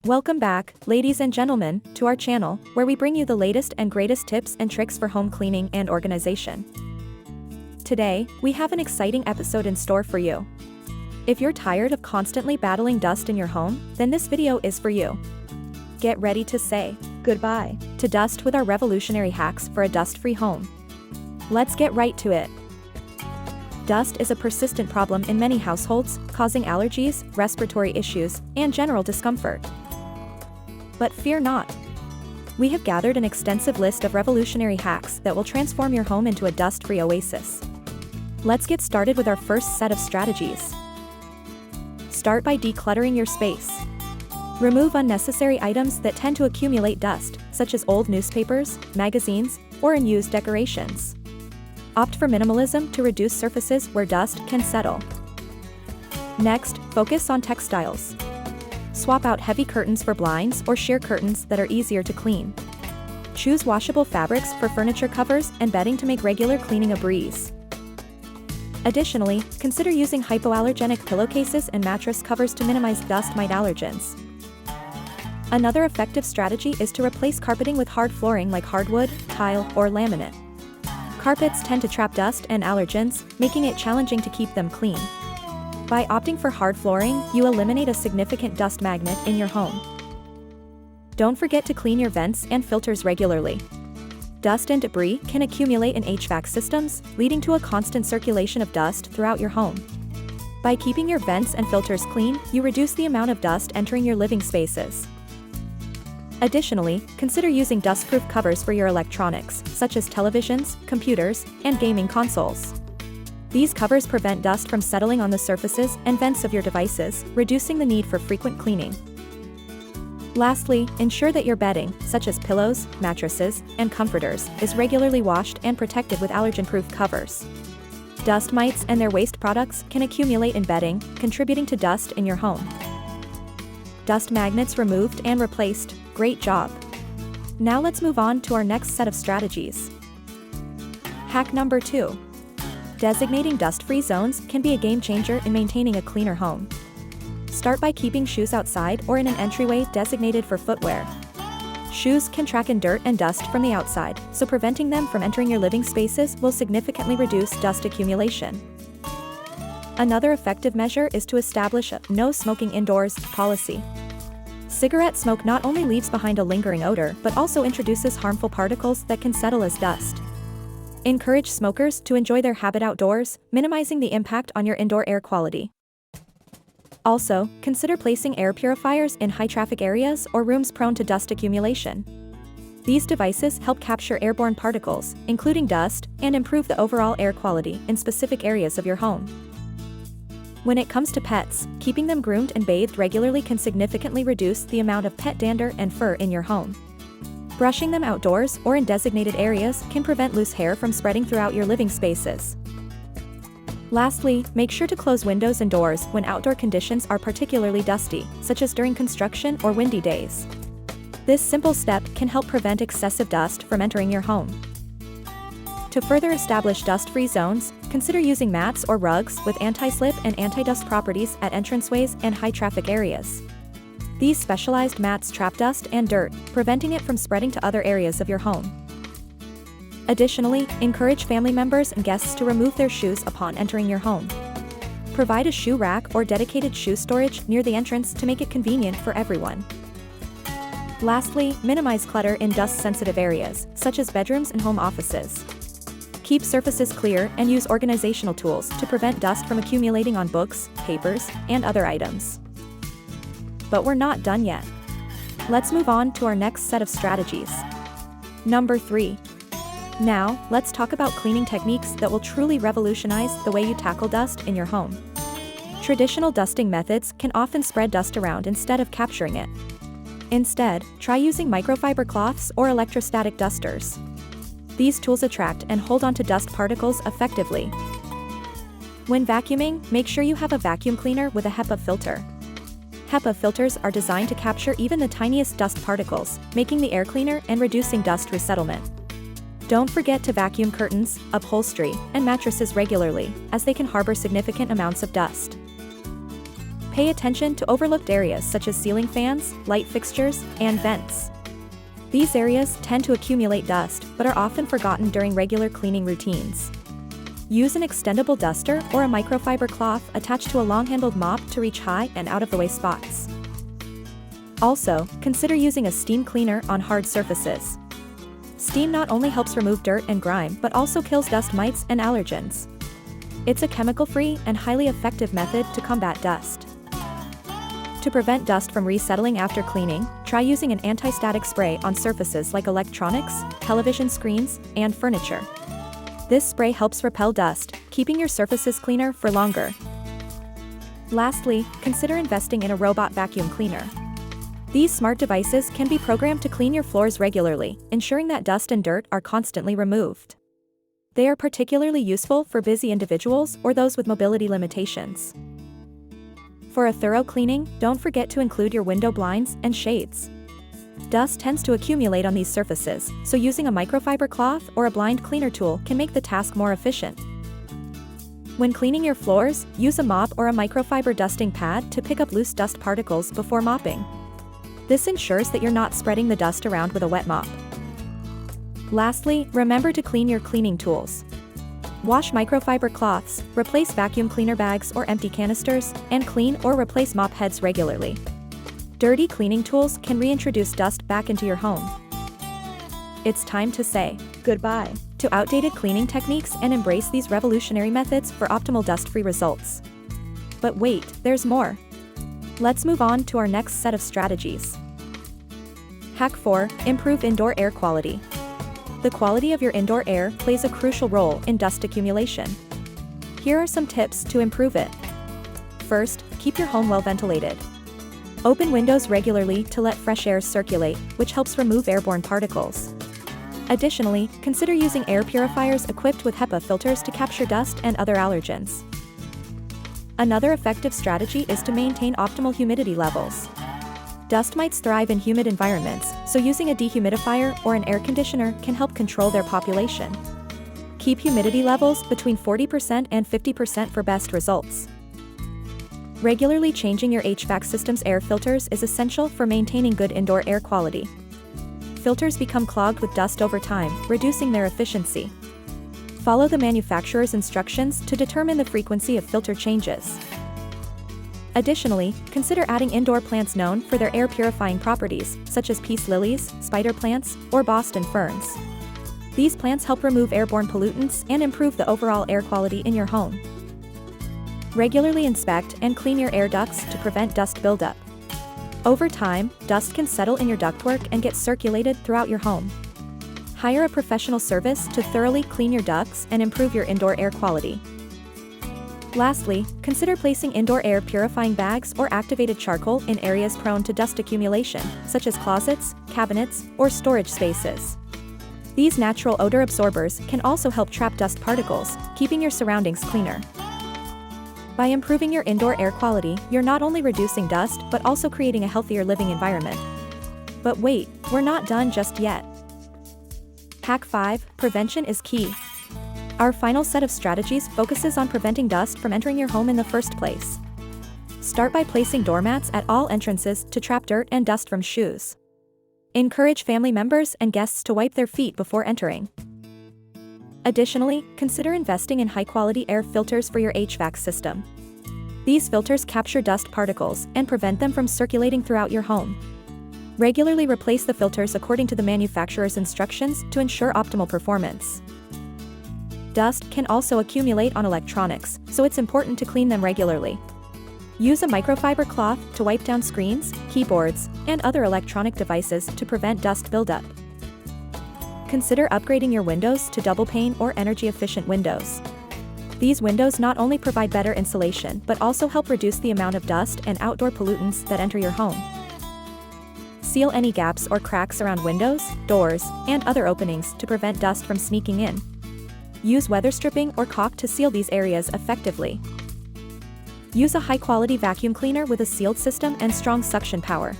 Welcome back, ladies and gentlemen, to our channel, where we bring you the latest and greatest tips and tricks for home cleaning and organization. Today, we have an exciting episode in store for you. If you're tired of constantly battling dust in your home, then this video is for you. Get ready to say goodbye to dust with our revolutionary hacks for a dust-free home. Let's get right to it. Dust is a persistent problem in many households, causing allergies, respiratory issues, and general discomfort. But fear not. We have gathered an extensive list of revolutionary hacks that will transform your home into a dust-free oasis. Let's get started with our first set of strategies. Start by decluttering your space. Remove unnecessary items that tend to accumulate dust, such as old newspapers, magazines, or unused decorations. Opt for minimalism to reduce surfaces where dust can settle. Next, focus on textiles. Swap out heavy curtains for blinds or sheer curtains that are easier to clean. Choose washable fabrics for furniture covers and bedding to make regular cleaning a breeze. Additionally, consider using hypoallergenic pillowcases and mattress covers to minimize dust mite allergens. Another effective strategy is to replace carpeting with hard flooring like hardwood, tile, or laminate. Carpets tend to trap dust and allergens, making it challenging to keep them clean. By opting for hard flooring, you eliminate a significant dust magnet in your home. Don't forget to clean your vents and filters regularly. Dust and debris can accumulate in HVAC systems, leading to a constant circulation of dust throughout your home. By keeping your vents and filters clean, you reduce the amount of dust entering your living spaces. Additionally, consider using dust-proof covers for your electronics, such as televisions, computers, and gaming consoles. These covers prevent dust from settling on the surfaces and vents of your devices, reducing the need for frequent cleaning. Lastly, ensure that your bedding, such as pillows, mattresses, and comforters, is regularly washed and protected with allergen-proof covers. Dust mites and their waste products can accumulate in bedding, contributing to dust in your home. Dust magnets removed and replaced. Great job! Now let's move on to our next set of strategies. Hack number 2. Designating dust-free zones can be a game-changer in maintaining a cleaner home. Start by keeping shoes outside or in an entryway designated for footwear. Shoes can track in dirt and dust from the outside, so preventing them from entering your living spaces will significantly reduce dust accumulation. Another effective measure is to establish a "no smoking indoors" policy. Cigarette smoke not only leaves behind a lingering odor but also introduces harmful particles that can settle as dust. Encourage smokers to enjoy their habit outdoors, minimizing the impact on your indoor air quality. Also, consider placing air purifiers in high-traffic areas or rooms prone to dust accumulation. These devices help capture airborne particles, including dust, and improve the overall air quality in specific areas of your home. When it comes to pets, keeping them groomed and bathed regularly can significantly reduce the amount of pet dander and fur in your home. Brushing them outdoors or in designated areas can prevent loose hair from spreading throughout your living spaces. Lastly, make sure to close windows and doors when outdoor conditions are particularly dusty, such as during construction or windy days. This simple step can help prevent excessive dust from entering your home. To further establish dust-free zones, consider using mats or rugs with anti-slip and anti-dust properties at entranceways and high-traffic areas. These specialized mats trap dust and dirt, preventing it from spreading to other areas of your home. Additionally, encourage family members and guests to remove their shoes upon entering your home. Provide a shoe rack or dedicated shoe storage near the entrance to make it convenient for everyone. Lastly, minimize clutter in dust-sensitive areas, such as bedrooms and home offices. Keep surfaces clear and use organizational tools to prevent dust from accumulating on books, papers, and other items. But we're not done yet. Let's move on to our next set of strategies. Number 3. Now, let's talk about cleaning techniques that will truly revolutionize the way you tackle dust in your home. Traditional dusting methods can often spread dust around instead of capturing it. Instead, try using microfiber cloths or electrostatic dusters. These tools attract and hold onto dust particles effectively. When vacuuming, make sure you have a vacuum cleaner with a HEPA filter. HEPA filters are designed to capture even the tiniest dust particles, making the air cleaner and reducing dust resettlement. Don't forget to vacuum curtains, upholstery, and mattresses regularly, as they can harbor significant amounts of dust. Pay attention to overlooked areas such as ceiling fans, light fixtures, and vents. These areas tend to accumulate dust but are often forgotten during regular cleaning routines. Use an extendable duster or a microfiber cloth attached to a long-handled mop to reach high and out-of-the-way spots. Also, consider using a steam cleaner on hard surfaces. Steam not only helps remove dirt and grime but also kills dust mites and allergens. It's a chemical-free and highly effective method to combat dust. To prevent dust from resettling after cleaning, try using an anti-static spray on surfaces like electronics, television screens, and furniture. This spray helps repel dust, keeping your surfaces cleaner for longer. Lastly, consider investing in a robot vacuum cleaner. These smart devices can be programmed to clean your floors regularly, ensuring that dust and dirt are constantly removed. They are particularly useful for busy individuals or those with mobility limitations. For a thorough cleaning, don't forget to include your window blinds and shades. Dust tends to accumulate on these surfaces, so using a microfiber cloth or a blind cleaner tool can make the task more efficient. When cleaning your floors, use a mop or a microfiber dusting pad to pick up loose dust particles before mopping. This ensures that you're not spreading the dust around with a wet mop. Lastly, remember to clean your cleaning tools. Wash microfiber cloths, replace vacuum cleaner bags or empty canisters, and clean or replace mop heads regularly. Dirty cleaning tools can reintroduce dust back into your home. It's time to say goodbye to outdated cleaning techniques and embrace these revolutionary methods for optimal dust-free results. But wait, there's more. Let's move on to our next set of strategies. Hack 4: Improve indoor air quality. The quality of your indoor air plays a crucial role in dust accumulation. Here are some tips to improve it. First, keep your home well ventilated. Open windows regularly to let fresh air circulate, which helps remove airborne particles. Additionally, consider using air purifiers equipped with HEPA filters to capture dust and other allergens. Another effective strategy is to maintain optimal humidity levels. Dust mites thrive in humid environments, so using a dehumidifier or an air conditioner can help control their population. Keep humidity levels between 40% and 50% for best results. Regularly changing your HVAC system's air filters is essential for maintaining good indoor air quality. Filters become clogged with dust over time, reducing their efficiency. Follow the manufacturer's instructions to determine the frequency of filter changes. Additionally, consider adding indoor plants known for their air purifying properties, such as peace lilies, spider plants, or Boston ferns. These plants help remove airborne pollutants and improve the overall air quality in your home. Regularly inspect and clean your air ducts to prevent dust buildup. Over time, dust can settle in your ductwork and get circulated throughout your home. Hire a professional service to thoroughly clean your ducts and improve your indoor air quality. Lastly, consider placing indoor air purifying bags or activated charcoal in areas prone to dust accumulation, such as closets, cabinets, or storage spaces. These natural odor absorbers can also help trap dust particles, keeping your surroundings cleaner. By improving your indoor air quality, you're not only reducing dust but also creating a healthier living environment. But wait, we're not done just yet. Hack 5: Prevention is key. Our final set of strategies focuses on preventing dust from entering your home in the first place. Start by placing doormats at all entrances to trap dirt and dust from shoes. Encourage family members and guests to wipe their feet before entering. Additionally, consider investing in high-quality air filters for your HVAC system. These filters capture dust particles and prevent them from circulating throughout your home. Regularly replace the filters according to the manufacturer's instructions to ensure optimal performance. Dust can also accumulate on electronics, so it's important to clean them regularly. Use a microfiber cloth to wipe down screens, keyboards, and other electronic devices to prevent dust buildup. Consider upgrading your windows to double-pane or energy-efficient windows. These windows not only provide better insulation but also help reduce the amount of dust and outdoor pollutants that enter your home. Seal any gaps or cracks around windows, doors, and other openings to prevent dust from sneaking in. Use weather stripping or caulk to seal these areas effectively. Use a high-quality vacuum cleaner with a sealed system and strong suction power.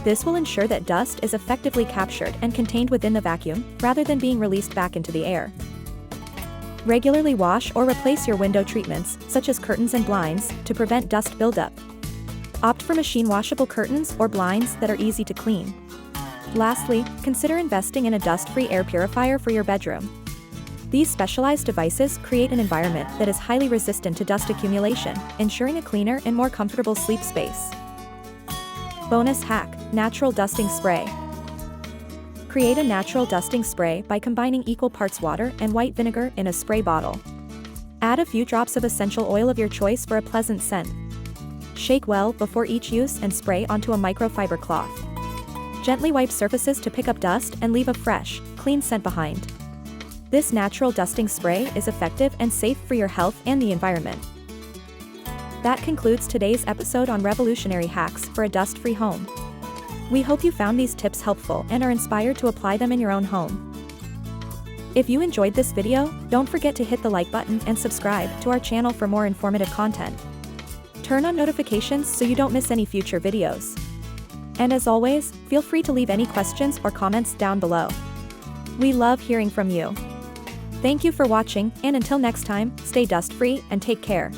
This will ensure that dust is effectively captured and contained within the vacuum, rather than being released back into the air. Regularly wash or replace your window treatments, such as curtains and blinds, to prevent dust buildup. Opt for machine washable curtains or blinds that are easy to clean. Lastly, consider investing in a dust-free air purifier for your bedroom. These specialized devices create an environment that is highly resistant to dust accumulation, ensuring a cleaner and more comfortable sleep space. Bonus hack: natural dusting spray. Create a natural dusting spray by combining equal parts water and white vinegar in a spray bottle. Add a few drops of essential oil of your choice for a pleasant scent. Shake well before each use and spray onto a microfiber cloth. Gently wipe surfaces to pick up dust and leave a fresh, clean scent behind. This natural dusting spray is effective and safe for your health and the environment. That concludes today's episode on revolutionary hacks for a dust-free home. We hope you found these tips helpful and are inspired to apply them in your own home. If you enjoyed this video, don't forget to hit the like button and subscribe to our channel for more informative content. Turn on notifications so you don't miss any future videos. And as always, feel free to leave any questions or comments down below. We love hearing from you. Thank you for watching, and until next time, stay dust-free and take care.